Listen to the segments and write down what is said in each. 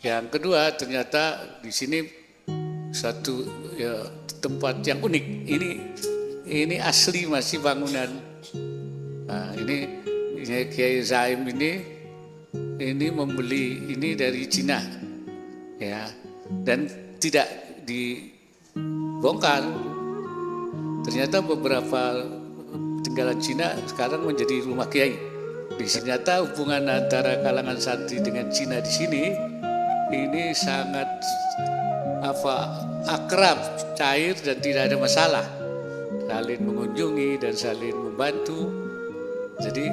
Yang kedua, ternyata di sini satu ya, tempat yang unik. Ini asli masih bangunan. Nah, ini Kiai Zaim ini membeli ini dari Cina, ya, dan tidak dibongkar. Ternyata beberapa tinggalan Cina sekarang menjadi rumah kiai. Di sini ternyata hubungan antara kalangan santri dengan Cina di sini ini sangat akrab, cair dan tidak ada masalah. Saling mengunjungi dan saling membantu. Jadi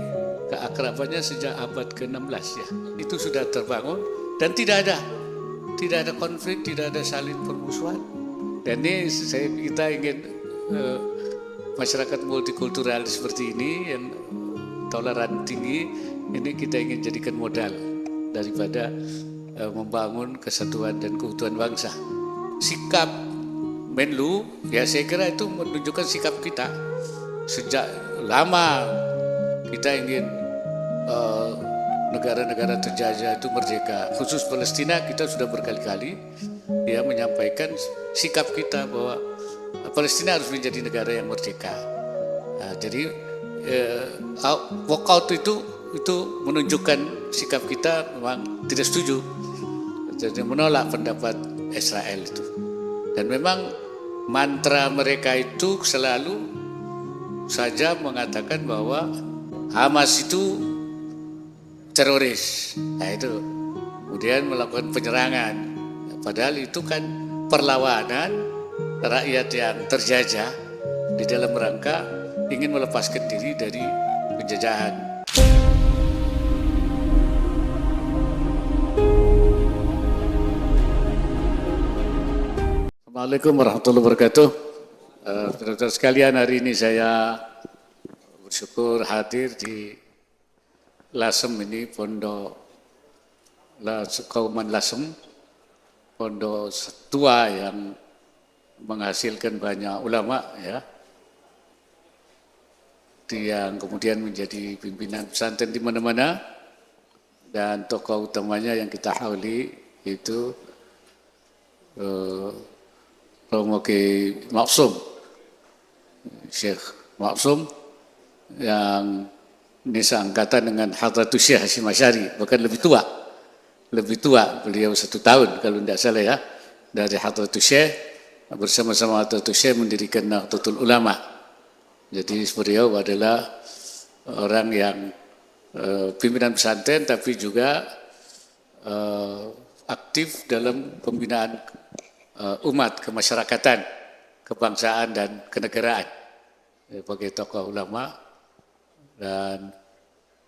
keakrabannya sejak abad ke-16 ya. Itu sudah terbangun dan tidak ada konflik, tidak ada saling permusuhan. Dan ini kita ingin masyarakat multikultural seperti ini yang toleran tinggi, ini kita ingin jadikan modal daripada membangun kesatuan dan keutuhan bangsa. Sikap Menlu, ya saya kira itu menunjukkan sikap kita. Sejak lama kita ingin negara-negara terjajah itu merdeka. Khusus Palestina kita sudah berkali-kali ya menyampaikan sikap kita bahwa Palestina harus menjadi negara yang merdeka. Nah, jadi walkout itu menunjukkan sikap kita memang tidak setuju, jadi menolak pendapat Israel itu. Dan memang mantra mereka itu selalu saja mengatakan bahwa Hamas itu teroris. Nah itu kemudian melakukan penyerangan. Padahal itu kan perlawanan rakyat yang terjajah di dalam rangka ingin melepaskan diri dari penjajahan. Assalamualaikum warahmatullahi wabarakatuh. Saudara sekalian, hari ini saya bersyukur hadir di Lasem ini, Pondok Kauman Lasem, pondok tua yang menghasilkan banyak ulama ya, yang kemudian menjadi pimpinan pesantren di mana-mana, dan tokoh utamanya yang kita hauli itu Romo Kiai Maksum, Syekh Maksum, yang ini seangkatan dengan Hadratus Syekh Hasyim Asy'ari, bahkan lebih tua beliau 1 tahun kalau tidak salah ya, dari Hadratus Syekh. Bersama-sama Hadratus Syekh mendirikan Nahdlatul Ulama. Jadi beliau adalah orang yang pimpinan pesantren tapi juga aktif dalam pembinaan umat, kemasyarakatan, kebangsaan dan kenegaraan sebagai tokoh ulama, dan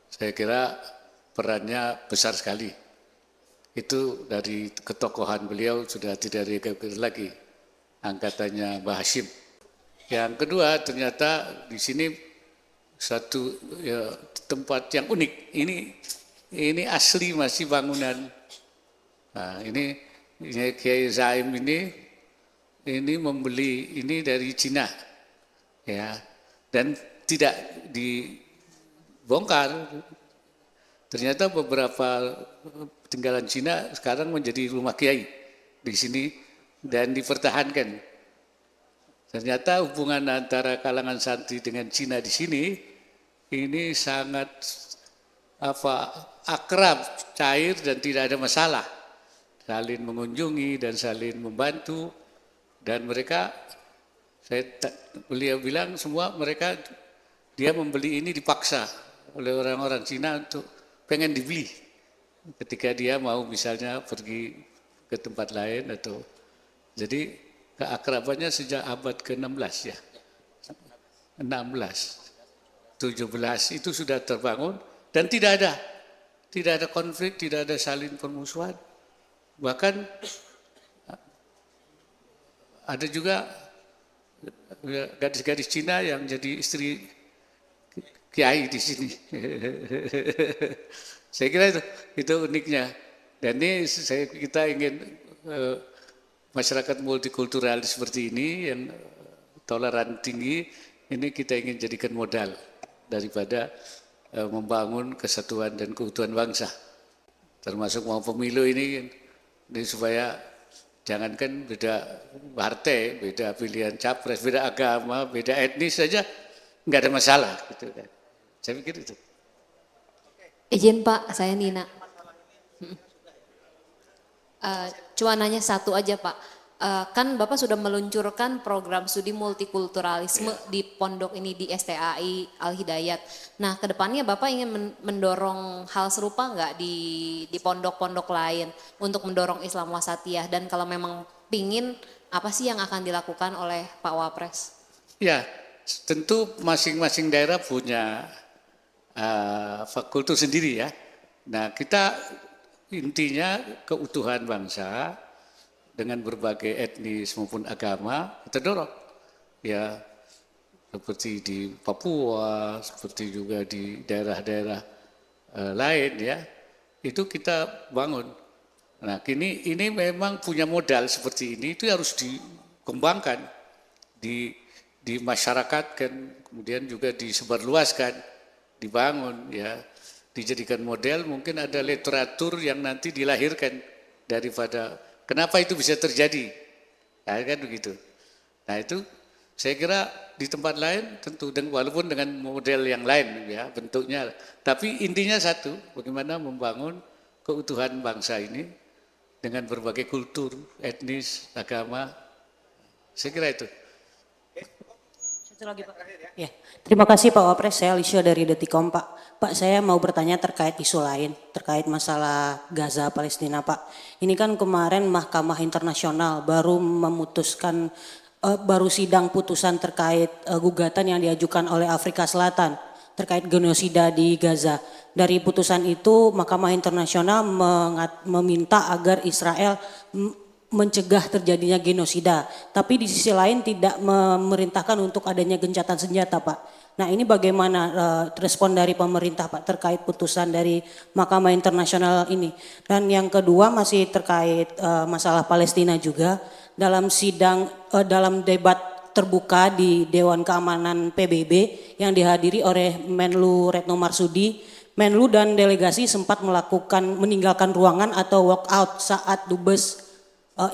saya kira perannya besar sekali. Itu dari ketokohan beliau sudah tidak diragukan lagi, angkatannya Mbah Hashim. Yang kedua, ternyata di sini satu ya, tempat yang unik. Ini asli masih bangunan. Nah, ini Kiai Zaim ini membeli ini dari Cina, ya, dan tidak dibongkar. Ternyata beberapa tinggalan Cina sekarang menjadi rumah kiai di sini dan dipertahankan. Ternyata hubungan antara kalangan santri dengan Cina di sini ini sangat akrab, cair dan tidak ada masalah. Saling mengunjungi dan saling membantu, dan mereka, beliau bilang semua mereka, dia membeli ini dipaksa oleh orang-orang Cina untuk pengen dibeli ketika dia mau misalnya pergi ke tempat lain atau, jadi keakrabannya sejak abad ke-16 ya, 16, 17 itu sudah terbangun dan tidak ada konflik, tidak ada saling permusuhan. Bahkan ada juga gadis-gadis Cina yang jadi istri kiai di sini. Saya kira itu uniknya. Dan ini kita ingin masyarakat multikultural seperti ini yang toleran tinggi, ini kita ingin jadikan modal daripada membangun kesatuan dan keutuhan bangsa. Termasuk mau pemilu ini Jadi supaya jangankan beda partai, beda pilihan capres, beda agama, beda etnis saja nggak ada masalah gitu kan. Saya pikir itu. Izin Pak, saya Nina. Cuma nanya satu aja Pak. Kan Bapak sudah meluncurkan program studi multikulturalisme di pondok ini di STAI Al Hidayat. Nah, kedepannya Bapak ingin mendorong hal serupa nggak di pondok-pondok lain untuk mendorong Islam wasatiyah, dan kalau memang pingin, apa sih yang akan dilakukan oleh Pak Wapres? Ya, tentu masing-masing daerah punya kultur sendiri ya. Nah, kita intinya keutuhan bangsa dengan berbagai etnis maupun agama kita dorong. Ya, seperti di Papua, seperti juga di daerah-daerah lain ya. Itu kita bangun. Nah, ini memang punya modal seperti ini, itu harus dikembangkan, di masyarakat kan, kemudian juga disebarluaskan, dibangun ya, dijadikan model. Mungkin ada literatur yang nanti dilahirkan daripada kenapa itu bisa terjadi, nah, kan begitu. Nah itu saya kira di tempat lain tentu, walaupun dengan model yang lain ya bentuknya, tapi intinya satu, bagaimana membangun keutuhan bangsa ini dengan berbagai kultur, etnis, agama. Saya kira itu. Satu lagi Pak. Ya, terima kasih Pak Wapres. Saya Lisha dari Detikom Pak. Pak, saya mau bertanya terkait isu lain, terkait masalah Gaza Palestina Pak. Ini kan kemarin Mahkamah Internasional baru memutuskan, baru sidang putusan terkait gugatan yang diajukan oleh Afrika Selatan terkait genosida di Gaza. Dari putusan itu Mahkamah Internasional meminta agar Israel mencegah terjadinya genosida, tapi di sisi lain tidak memerintahkan untuk adanya gencatan senjata Pak. Nah ini bagaimana respon dari pemerintah Pak terkait putusan dari Mahkamah Internasional ini. Dan yang kedua masih terkait masalah Palestina juga, dalam sidang, dalam debat terbuka di Dewan Keamanan PBB yang dihadiri oleh Menlu Retno Marsudi, Menlu dan delegasi sempat meninggalkan ruangan atau walk out saat Dubes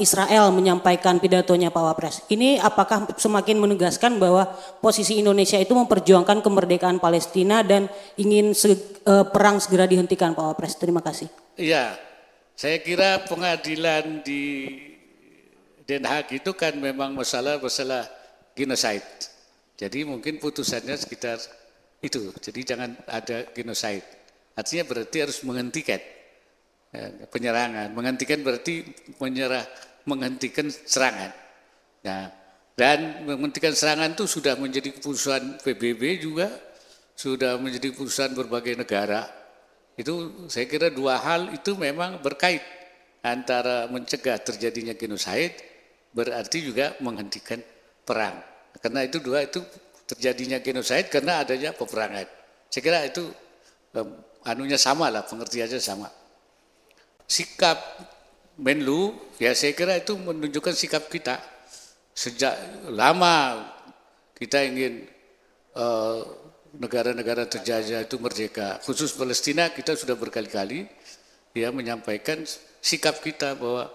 Israel menyampaikan pidatonya Pak Wapres. Ini apakah semakin menegaskan bahwa posisi Indonesia itu memperjuangkan kemerdekaan Palestina dan ingin perang segera dihentikan Pak Wapres? Terima kasih. Iya, saya kira pengadilan di Den Haag itu kan memang masalah genocide. Jadi mungkin putusannya sekitar itu. Jadi jangan ada genocide. Artinya berarti harus menghentikan penyerangan. Menghentikan berarti menghentikan serangan. Nah, dan menghentikan serangan itu sudah menjadi keputusan PBB juga, sudah menjadi keputusan berbagai negara. Itu saya kira dua hal itu memang berkait, antara mencegah terjadinya genosida berarti juga menghentikan perang. Karena itu dua itu terjadinya genosida karena adanya peperangan. Saya kira itu anunya sama lah, pengertiannya sama. Sikap Menlu, ya saya kira itu menunjukkan sikap kita. Sejak lama kita ingin negara-negara terjajah itu merdeka. Khusus Palestina kita sudah berkali-kali ya menyampaikan sikap kita bahwa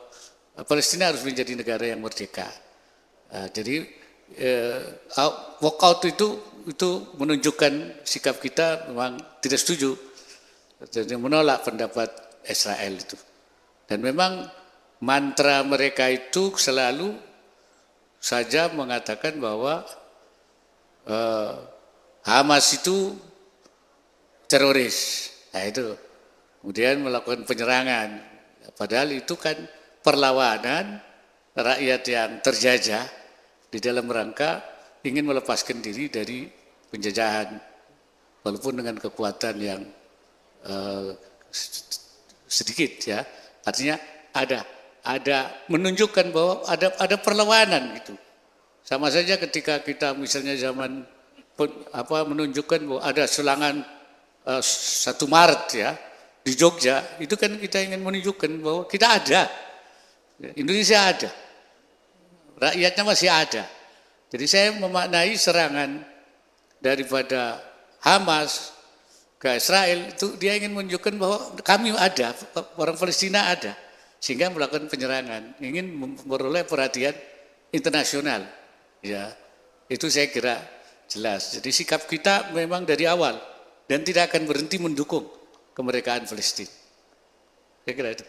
Palestina harus menjadi negara yang merdeka. Jadi walkout itu menunjukkan sikap kita memang tidak setuju, jadi menolak pendapat Israel itu. Dan memang mantra mereka itu selalu saja mengatakan bahwa Hamas itu teroris. Nah itu. Kemudian melakukan penyerangan. Padahal itu kan perlawanan rakyat yang terjajah di dalam rangka ingin melepaskan diri dari penjajahan. Walaupun dengan kekuatan yang sedikit ya, artinya ada menunjukkan bahwa ada perlawanan gitu. Sama saja ketika kita misalnya zaman menunjukkan bahwa ada serangan 1 Maret ya di Jogja, itu kan kita ingin menunjukkan bahwa kita ada, Indonesia ada, rakyatnya masih ada. Jadi saya memaknai serangan daripada Hamas ke Israel itu dia ingin menunjukkan bahwa kami ada, orang Palestina ada. sehingga melakukan penyerangan, ingin memperoleh perhatian internasional. Ya, itu saya kira jelas. Jadi sikap kita memang dari awal dan tidak akan berhenti mendukung kemerdekaan Palestina. Saya kira itu.